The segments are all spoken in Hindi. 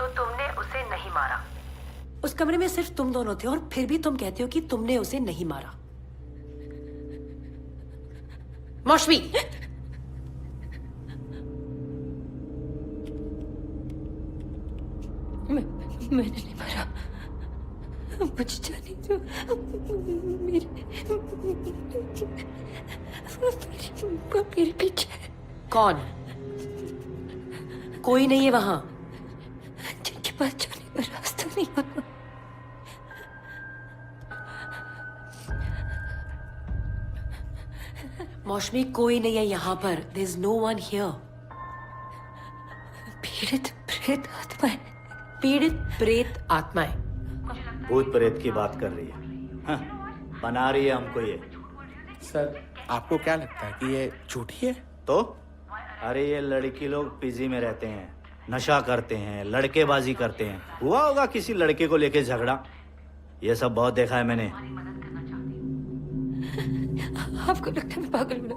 तो तुमने उसे नहीं मारा। उस कमरे में सिर्फ तुम दोनों थे और फिर भी तुम कहते हो कि तुमने उसे नहीं मारा। मौशमी, मैंने नहीं मारा। मुझे जाने दो। मेरे पीछे कौन? कोई नहीं है वहां। जिनके पास जाने का रास्ता नहीं होता। मौशमी, कोई नहीं है यहाँ पर। There is no one here. पीड़ित प्रेत आत्माएं। पीड़ित प्रेत आत्माएं। भूत प्रेत की बात कर रही है। हाँ, बना रही है हमको ये। सर, आपको क्या लगता है कि ये झूठी है? तो अरे ये लड़की लोग पीजी में रहते हैं, नशा करते हैं, लड़केबाजी करते हैं। हुआ होगा किसी लड़के को लेके झगड़ा। ये सब बहुत देखा है मैंने। आपको लगता है मैं पागल हूँ?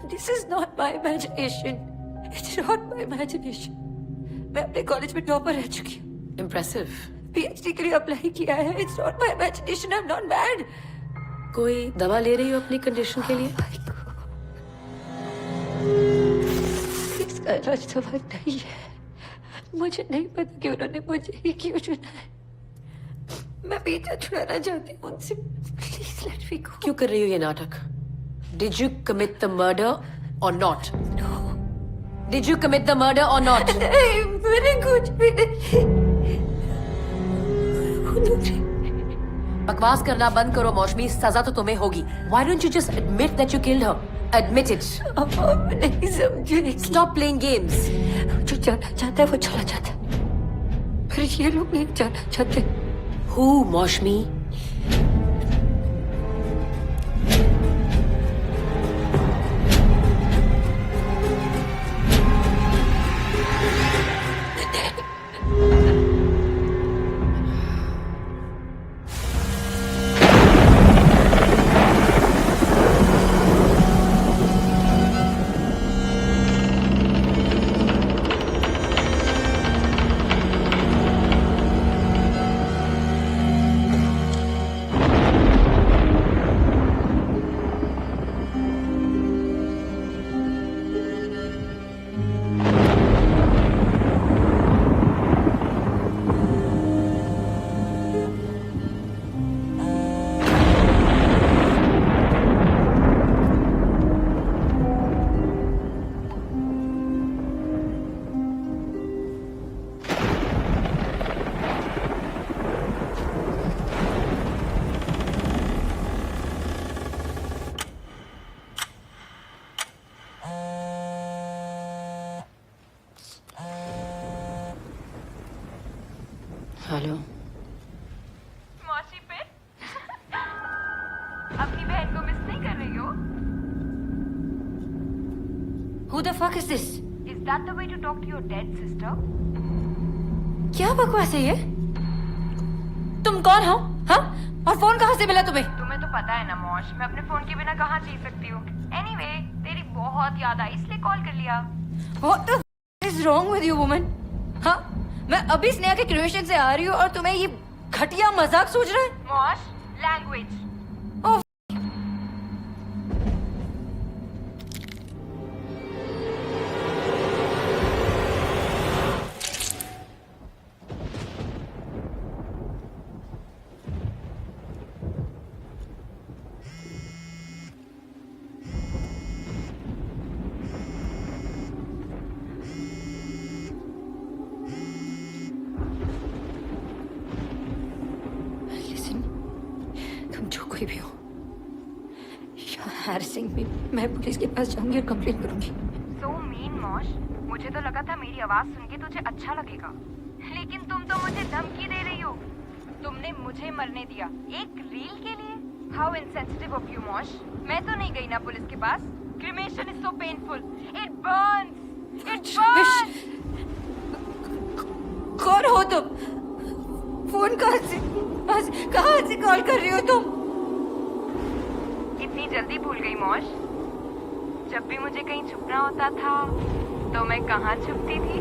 This is not my imagination. It's not my imagination. मैं अपने कॉलेज में टॉपर रह चुकी हूँ। इम्प्रेसिव। पीएचडी के लिए अप्लाई किया है। It's not my imagination. I am not mad. कोई दवा ले रही हो अपनी कंडीशन के लिए? इसका इलाज दवा नहीं है। मुझे नहीं पता कि उन्होंने मुझे ही क्यों चुना है। मैं पीछा छुड़ाना चाहती हूँ उनसे। प्लीज लेट मी गो। क्यों कर रही हो ये नाटक? Did you commit the murder or not? No. Did you commit the murder or not? नहीं, मैंने कुछ भी नहीं। बकवास करना बंद करो मौशमी, सजा तो तुम्हें होगी। Why don't you just admit that you killed her? Admit it. अब आप नहीं समझे। Stop playing games. जो जाना चाहता है वो चला जाता है, पर ये लोग नहीं जाना चाहते। Who, मौशमी? हेलो। मौसी पे अपनी बहन को मिस नहीं कर रही हो? Who the fuck is this? Is that the way to talk to your dead sister? क्या बकवास है ये? तुम कौन हो? हाँ? और फोन कहाँ से मिला तुम्हें? तुम्हें तो पता है ना मौश, मैं अपने फोन के बिना कहाँ जी सकती हूँ। Anyway, तेरी बहुत याद आई इसलिए कॉल कर लिया। What the f is wrong with you, woman? हाँ? मैं अभी स्नेहा के क्रिमेशन से आ रही हूँ और तुम्हें ये घटिया मजाक सूझ रहा है? मौश, लैंग्वेज। ओह, जो कोई भी हो, हैरेसिंग मी, मैं पुलिस के पास जाऊंगी और कंप्लेंट करूंगी। So mean मौश, मुझे तो लगा था मेरी आवाज सुन के तुझे अच्छा लगेगा, लेकिन तुम तो मुझे धमकी दे रही हो। तुमने मुझे मरने दिया एक रील के लिए? How insensitive of you मौश। मैं तो नहीं गई ना पुलिस के पास। Cremation is so painful. It burns. It burns. कौन हो तुम? फोन कहाँ से कॉल कर रही हो तुम? इतनी जल्दी भूल गई मौश? जब भी मुझे कहीं छुपना होता था तो मैं कहाँ छुपती थी?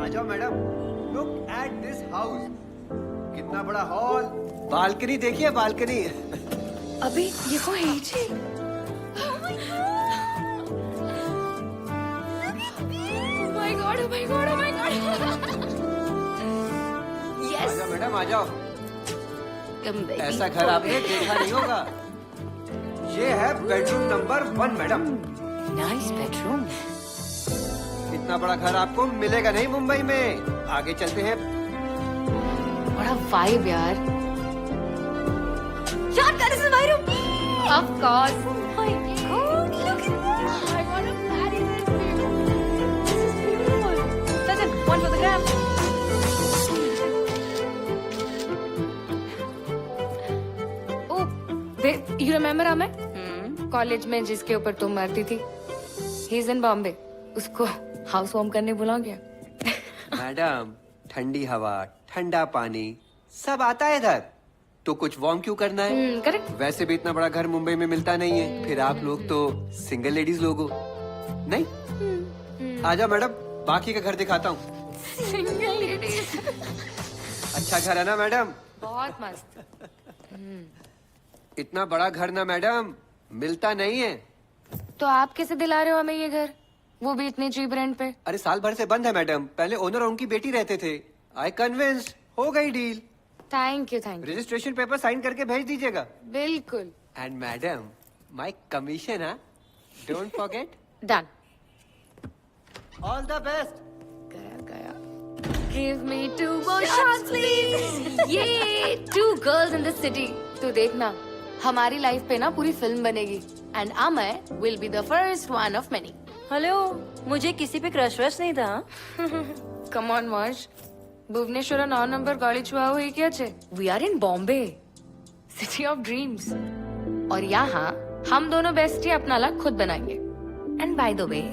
आ जाओ madam, look at this house. कितना बड़ा हॉल, बालकनी देखिए बालकनी। अबे ये को है जी। Oh my God, oh my God, oh my God. आ Yes. जाओ मैडम आ जाओ। Come baby. ऐसा घर आपने देखा नहीं होगा। ये है bedroom number 1 madam. Nice bedroom. इतना बड़ा घर आपको मिलेगा नहीं मुंबई में। आगे चलते हैं। बड़ा vibe यार। यार that is my room. Of course. Oh my God, look at that. I want to marry this beautiful. This is beautiful. Listen, one for the gram. Oh, babe, you remember Amay? College में जिसके ऊपर तुम मरती थी, ही इज इन बॉम्बे। उसको हाउस वार्म करने बुला गया। मैडम ठंडी हवा, ठंडा पानी सब आता है इधर, तो कुछ वार्म क्यों करना है? करेक्ट। वैसे भी इतना बड़ा घर मुंबई में मिलता नहीं है। फिर आप लोग तो सिंगल लेडीज लोग हो, नहीं? आ जाओ मैडम, बाकी का घर दिखाता हूँ। Single ladies. अच्छा घर है ना मैडम? बहुत मस्त। इतना बड़ा घर ना मैडम मिलता नहीं है। तो आप कैसे दिला रहे हो हमें ये घर, वो भी इतने चीप रेंट पे? अरे साल भर से बंद है मैडम। पहले ओनर और उनकी बेटी रहते थे। आई कन्विंस्ड, हो गई डील। Thank you, thank you. Registration paper sign करके भेज दीजिएगा। बिल्कुल। And madam my commission, don't forget. Done. All the best. गया गया। Give me 2 more shots, please. ये 2 girls in the city. तू देखना, हमारी लाइफ पे ना पूरी फिल्म बनेगी। And Amay will be the first one of many. Hello, मुझे किसी पे क्रश वश नहीं था। Come on, Marsh. Bhubaneswar 9 number गाड़ी छुआ हुई क्या छे? We are in Bombay, city of dreams. और यहाँ हम दोनों बेस्टी अपना लक खुद बनाएंगे। And by the way,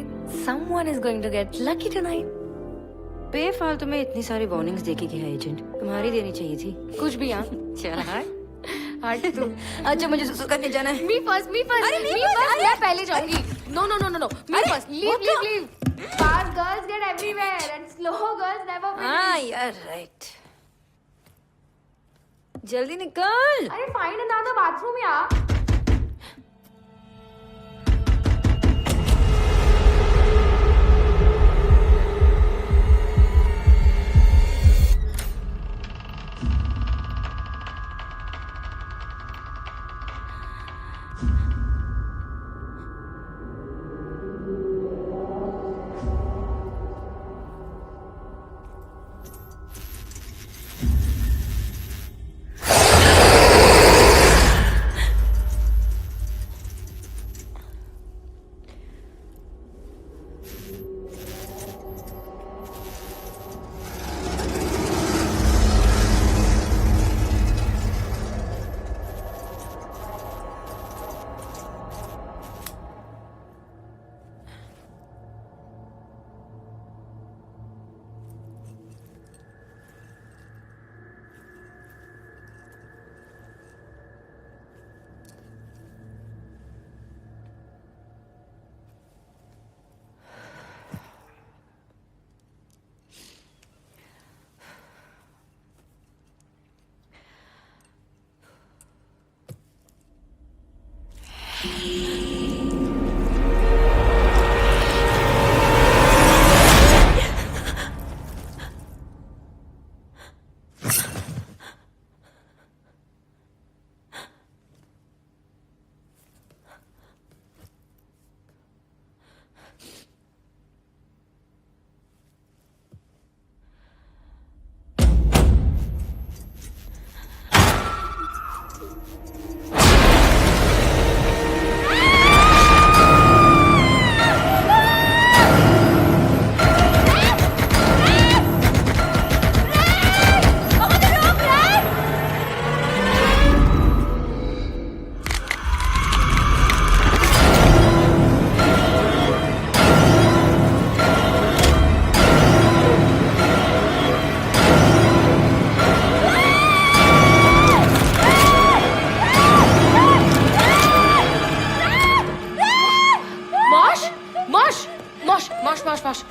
someone is going to get lucky tonight. बेफालतू में इतनी सारी वार्निंग्स देके गया एजेंट, तुम्हारी देनी चाहिए थी। कुछ भी यहाँ। चल हट तू। अच्छा मुझे सुसु करने जाना है। Me first. अरे me मी first, फर्स्ट। अरे। मैं पहले जाऊंगी। No no no no no. Me first. Leave. Fast girls get everywhere and slow girls never win. हाँ यार राइट। जल्दी निकल। अरे find another bathroom यार।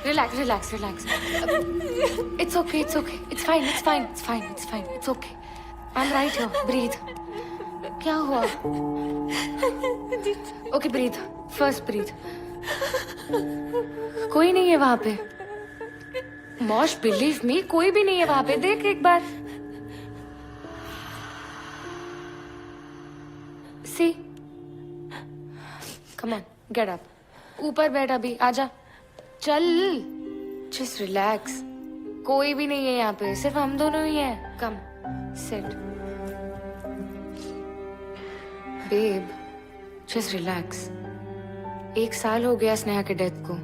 Relax, relax, relax. It's okay, it's okay. It's fine, it's fine, it's fine, it's fine. It's okay. I'm right here. Breathe. क्या हुआ? Okay, breathe. First breathe. कोई नहीं है वहाँ पे. Mosh, believe me, कोई भी नहीं है वहाँ पे. देख एक बार. See? Come on, get up. ऊपर बैठ अभी. आजा. चल. Just relax. कोई भी नहीं है यहाँ पे. सिर्फ हम दोनों ही हैं. Come, sit. Babe, just relax. 1 साल हो गया स्नेहा के डेथ को.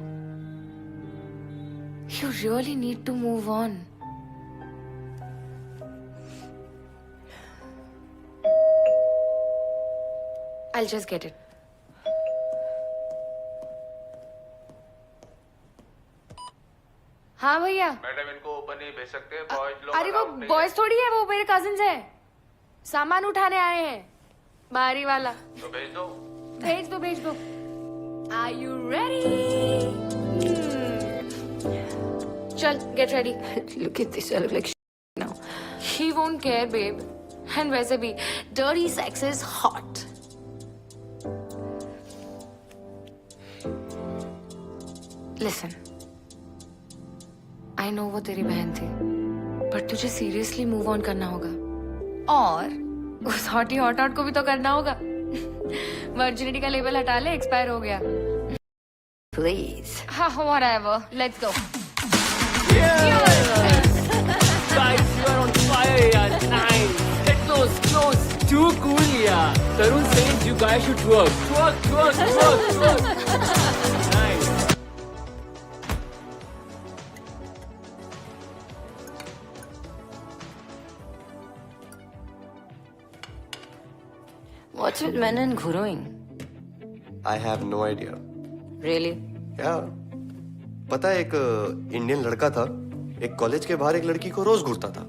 You really need to move on. I'll just get it. हाँ भैया. मैडम इनको ऊपर नहीं भेज सकते. बॉयज लोग अरे वो allowed नहीं बॉयज थोड़ी है, वो मेरे कजिन्स हैं. सामान उठाने आए हैं. बाहरी वाला. है. तो भेज दो. भेज दो, भेज दो. Are you ready? चल, get ready. Look at this, I look like now. He won't care, babe. And वैसे भी, dirty sex is hot. Listen. I know वो तेरी बहन थी, but तुझे seriously move on करना होगा. और उस हॉटी हॉट को भी तो करना होगा. वर्जिनिटी का लेबल हटा ले, एक्सपायर हो गया. Please. हाँ, whatever. Let's go. Guys, you are on fire, yaar. Nice. Get close, close. Too cool, yaar. Tarun says you guys should twerk. Twerk, twerk, twerk, twerk. Nice. What's with men and growing? I have no idea. Really? क्या पता है, एक इंडियन लड़का था, एक कॉलेज के बाहर एक लड़की को रोज घूरता था.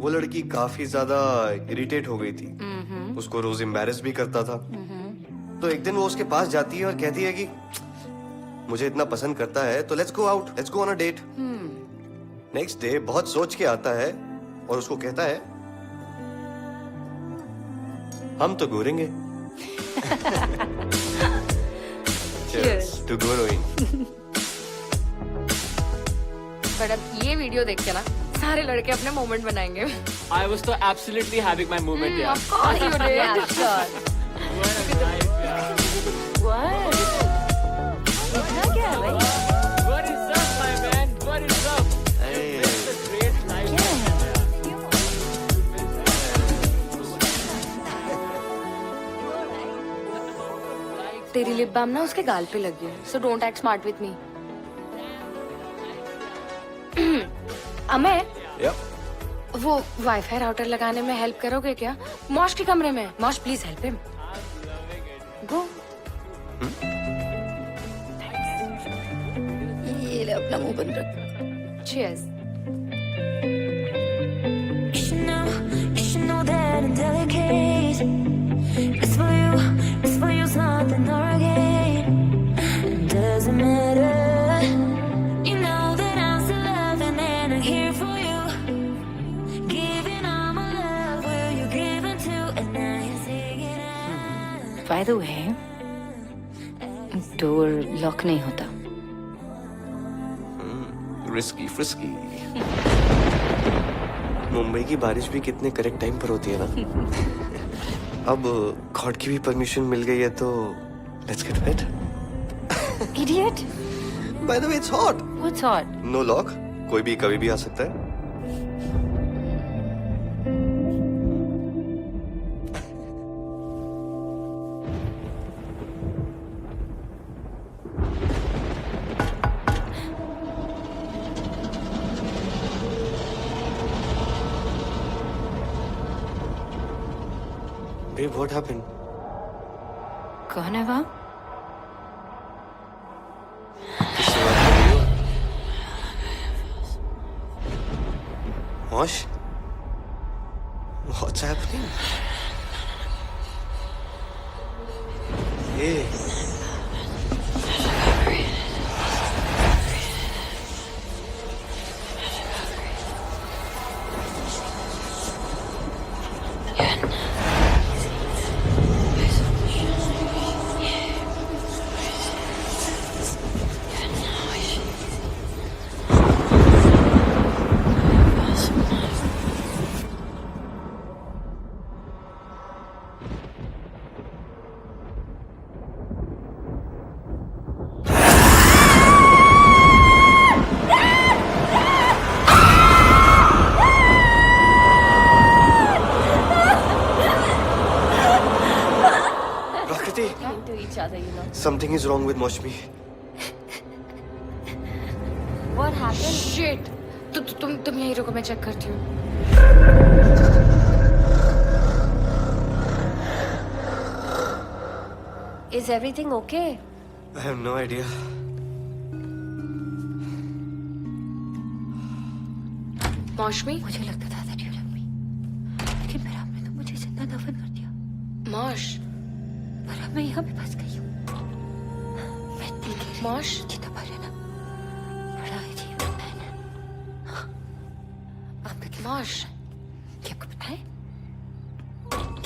वो लड़की काफी ज्यादा इरिटेट हो गई थी. उसको रोज एम्बैरेस भी करता था. तो एक दिन वो उसके पास जाती है और कहती है कि मुझे इतना पसंद करता है तो let's go out, let's go on a date. Next day बहुत सोच के आता है और उसको कहता है हम तो घूरेंगे. Cheers to growing. पर अब ये वीडियो देख के ना सारे लड़के अपने मोमेंट बनाएंगे. I was so absolutely having my moment, yaar. Of course you did. Yeah, sure. What a life, yaar. What? इतना क्या है भाई? What is up, my man? What is up? It's a great life. तेरी लिप बाम ना उसके गाल पे लगी है. So don't act smart with me. Amay, Yep. वो वाईफाई राउटर लगाने में हेल्प करोगे क्या? मॉश के कमरे में. Mosh please help him. Go. ये ले अपना मुंह बंद रख. Cheers. You should know that I'm delicate. It's for you, it's nothing or again. It doesn't matter. You know that I'm still loving and I'm here for you. Giving all my love, will you give it to? And now you're taking it. By the way, door lock नहीं होता. Risky frisky. मुंबई की बारिश भी कितने करेक्ट टाइम पर होती है ना. अब गॉड की भी परमिशन मिल गई है तो let's get wet. Idiot. By the way it's hot. What's hot? No lock, कोई भी कभी भी आ सकता है. Babe, what happened? कौन है वहाँ? किससे बात कर रही हो? Mosh? What's happening? Hey. Prakriti, To each other, you know. something is wrong with Moshmi. What happened? Shit तुम यहीं रुको, मैं चेक करती हूँ. Is everything okay? I have no idea. Moushumi, मुझे लगता था that you love me. लेकिन फिर आपने तो मुझे जिंदा दफन कर दिया. मौश, पर अब मैं यहाँ पे फंस गई हूँ. मैं देख मौश, तो पर है ना. बड़ा अजीब मैन है. आपका क्या मौश, क्या आपको पता है?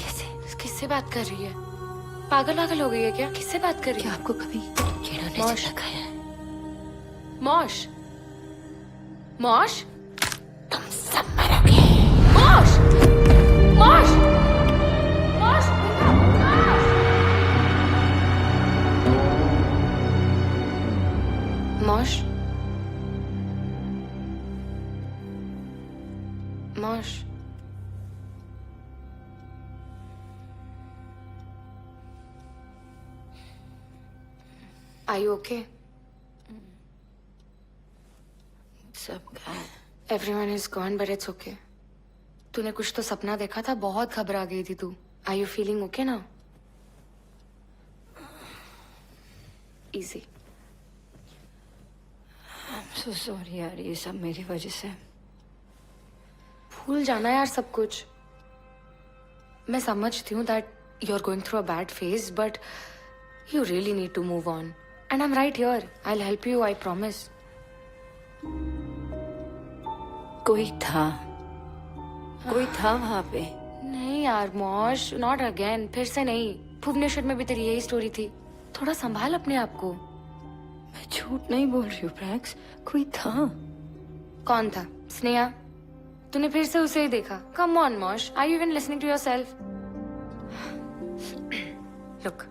कैसे? किससे बात कर रही है? पागल हो गई है क्या? किससे बात कर रही क्या है? आपको कभी कीड़ों ने मौश। जिंदा खाया है? मौश, मौश, तुम सब मरोगे. मौश, मौश, मौश, मौश, मौश. Are you okay? सब कहा. Everyone is gone, but it's okay. तूने कुछ तो सपना देखा था, बहुत घबरा गई थी तू. Are you feeling okay now? Easy. I'm so sorry यार, ये सब मेरी वजह से. भूल जाना यार सब कुछ. मैं समझती हूँ that you're going through a bad phase, but you really need to move on. And I'm right here. I'll help you, I promise. कोई था वहां पे. नहीं यार मौश, not again. फिर से नहीं. भुवनेश्वर में भी तेरी यही स्टोरी थी. थोड़ा संभाल अपने आप को. मैं झूठ नहीं बोल रही हूँ प्रैक्स. कोई था. कौन था? स्नेहा? तूने फिर से उसे ही देखा? Come on मौश, are you even listening to yourself? Look,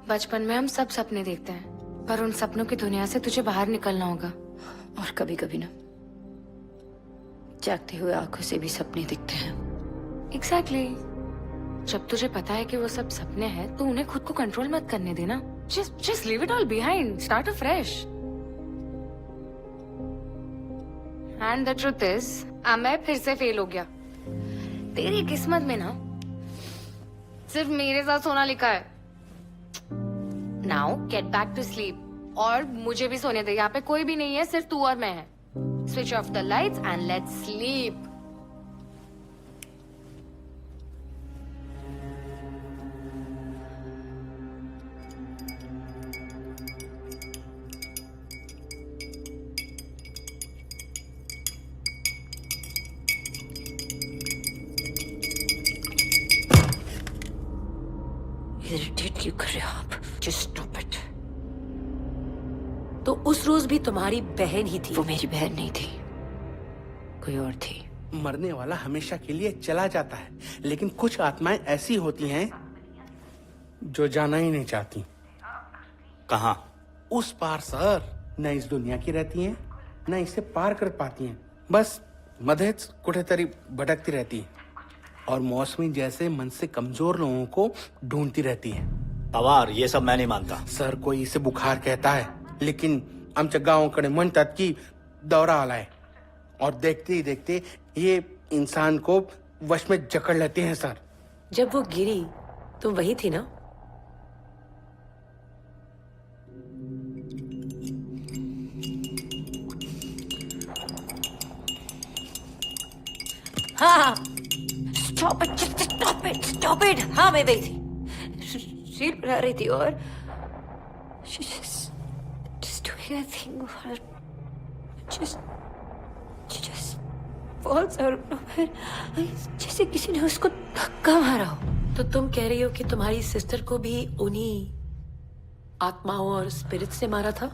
बचपन में हम सब सपने देखते हैं, पर उन सपनों की दुनिया से तुझे बाहर निकलना होगा. और कभी कभी ना जागते हुए आंखों से भी सपने दिखते हैं. Exactly. जब तुझे पता है कि वो सब सपने हैं, तो उन्हें खुद को कंट्रोल मत करने देना. Just leave it all behind. Start afresh. And the truth is, अब मैं फिर से फेल हो गया. तेरी किस्मत में ना सिर्फ मेरे साथ सोना लिखा है. Now get back to sleep. और मुझे भी सोने दे. यहाँ पे कोई भी नहीं है, सिर्फ तू और मैं है. Switch off the lights and let's sleep. Irritate क्यों कर रहे हो आप? Just stop it. तो उस रोज भी तुम्हारी बहन ही थी. वो मेरी बहन नहीं थी, कोई और थी. मरने वाला हमेशा के लिए चला जाता है, लेकिन कुछ आत्माएं ऐसी होती हैं जो जाना ही नहीं चाहती. कहाँ? उस पार सर. न इस दुनिया की रहती हैं, न इसे पार कर पाती हैं. बस मध्येच कुठेतरी भटकती रहती है और मौसमी जैसे मन से कमजोर लोगों को ढूंढती रहती है. पवार, ये सब मैं नहीं मानता. सर, कोई इसे बुखार कहता है, लेकिन आमच्या गावाकडे म्हणतात की दौरा आलाय. और देखते ही देखते ये इंसान को वश में जकड़ लेते हैं सर. जब वो गिरी तुम वही थी ना? हाँ. Stop it, just stop it, stop it. हाँ, मैं वही थी. रील बना रही थी और she just doing a thing. She just falls out of nowhere. जैसे किसी ने उसको धक्का मारा हो. तो तुम कह रही हो कि तुम्हारी सिस्टर को भी उन्हीं आत्माओं और स्पिरिट से मारा था?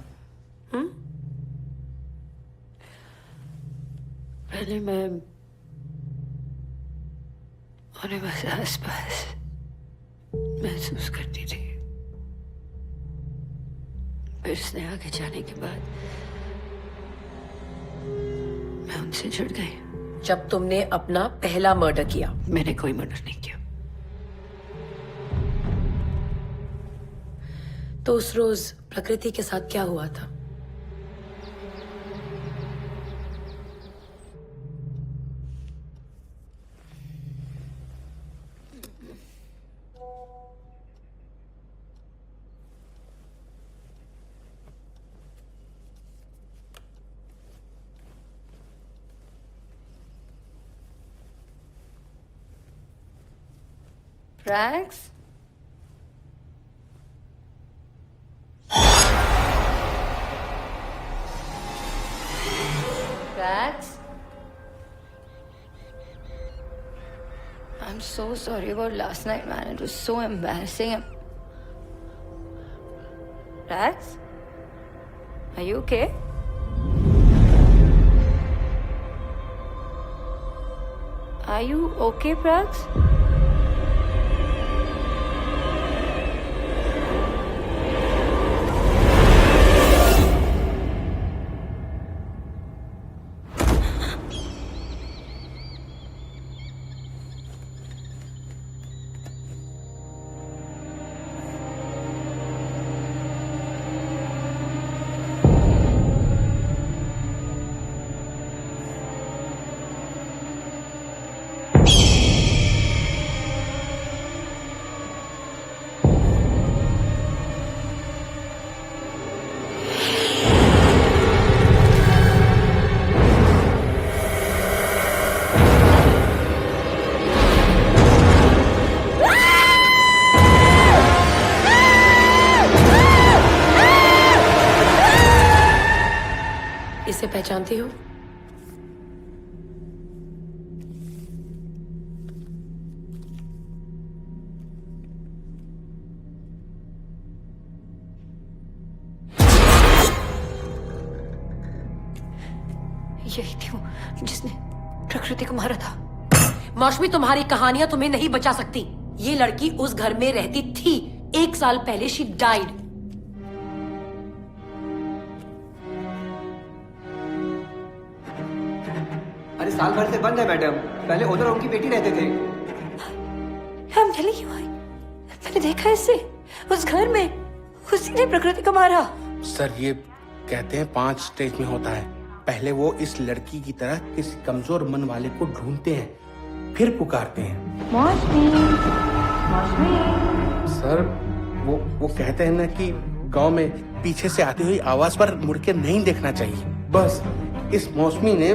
पहले मैं उन्हें बस आसपास महसूस करती थी. फिर उसने आगे जाने के बाद मैं उनसे जुड़ गई. जब तुमने अपना पहला मर्डर किया? मैंने कोई मर्डर नहीं किया. तो उस रोज प्रकृति के साथ क्या हुआ था? Prax? Prax? I'm so sorry about last night, man. It was so embarrassing. Prax? Are you okay? Are you okay, Prax? इसे पहचानती हो? यही थी वो जिसने प्रकृति को मारा था. मौसमी, तुम्हारी कहानियां तुम्हें नहीं बचा सकती. ये लड़की उस घर में रहती थी. 1 साल पहले शी डाइड. अरे साल भर से बंद है मैडम. पहले ओनर और उनकी बेटी रहते थे. I'm telling you, मैंने देखा इसे उस घर में. उसी ने प्रकृति को मारा. सर ये कहते हैं 5 स्टेज में होता है. पहले वो इस लड़की की तरह किसी कमजोर मन वाले को ढूंढते हैं, फिर पुकारते हैं. सर वो कहते हैं ना कि गांव में पीछे से आती हुई आवाज पर मुड़ के नहीं देखना चाहिए. बस इस मौसमी ने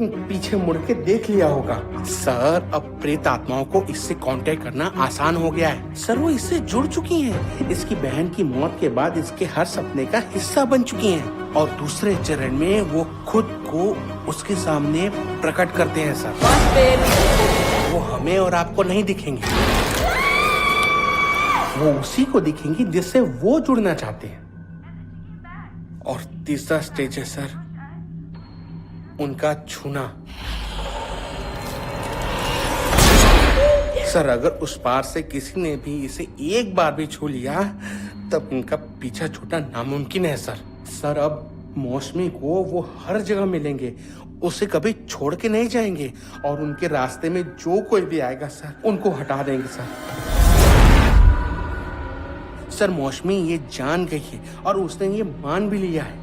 पीछे मुड़ के देख लिया होगा. सर अब प्रेत आत्माओं को इससे कांटेक्ट करना आसान हो गया है. सर वो इससे जुड़ चुकी हैं. इसकी बहन की मौत के बाद इसके हर सपने का हिस्सा बन चुकी हैं. और दूसरे चरण में वो खुद को उसके सामने प्रकट करते हैं. सर वो हमें और आपको नहीं दिखेंगे. वो उसी को दिखेंगी जिससे वो जुड़ना चाहते हैं. और तीसरा स्टेज है सर उनका छूना. सर अगर उस पार से किसी ने भी इसे एक बार भी छू लिया तब उनका पीछा छूटना नामुमकिन है. सर अब मौसमी को वो हर जगह मिलेंगे. उसे कभी छोड़ के नहीं जाएंगे. और उनके रास्ते में जो कोई भी आएगा सर उनको हटा देंगे. सर मौसमी ये जान गई है और उसने ये मान भी लिया है.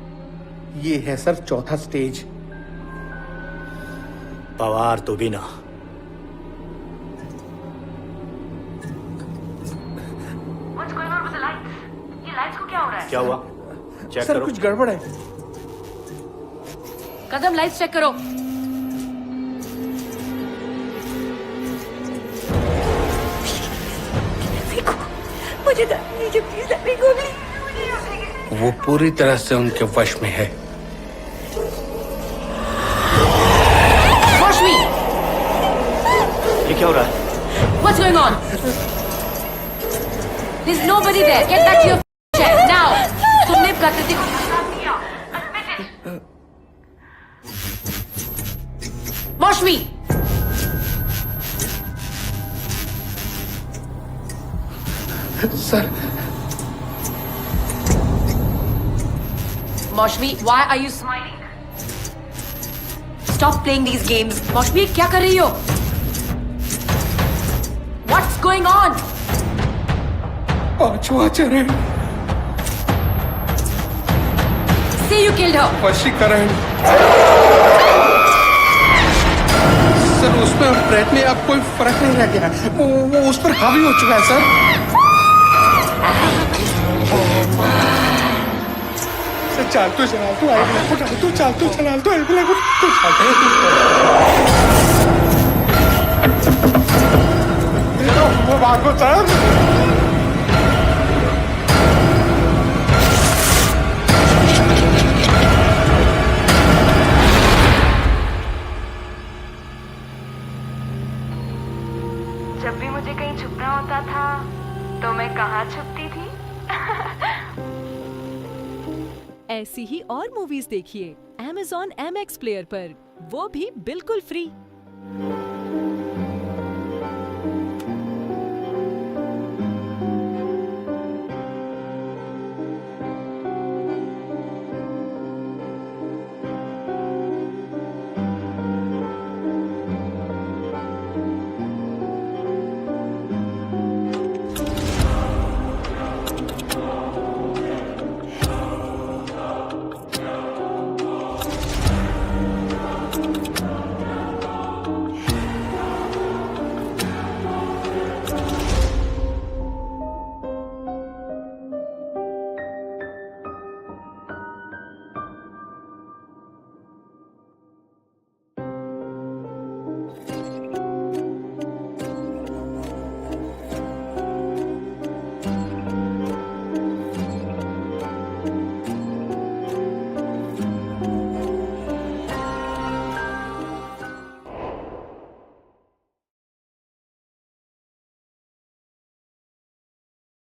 ये है सर चौथा स्टेज. पवार तो भी ना. क्या हुआ? चेक सर करो. कुछ गड़बड़ है. कदम लाइट्स चेक करो. मुझे प्लीज वो पूरी तरह से उनके वश में है. क्या हो रहा है? What's going on? There's nobody there. Get back to your chair now. तुमने प्रकृति को धोखा दिया. Maushmi. Sir Maushmi, why are you smiling? Stop playing these games. Maushmi, क्या कर रही हो? What's going on? पांचवा चरण Say you killed her. वशीकरण। सर उसमें और ब्रेड में अब कोई फर्क नहीं रह गया, वो उस पर हावी हो चुका है सर। सर चाल तो चला तो आई ब्लैक को डाल तो चाल तो चला तो आई ब्लैक को वो भागो सर। जब भी मुझे कहीं छुपना होता था तो मैं कहाँ छुपती थी? ऐसी ही और मूवीज देखिए Amazon MX प्लेयर पर, वो भी बिल्कुल फ्री।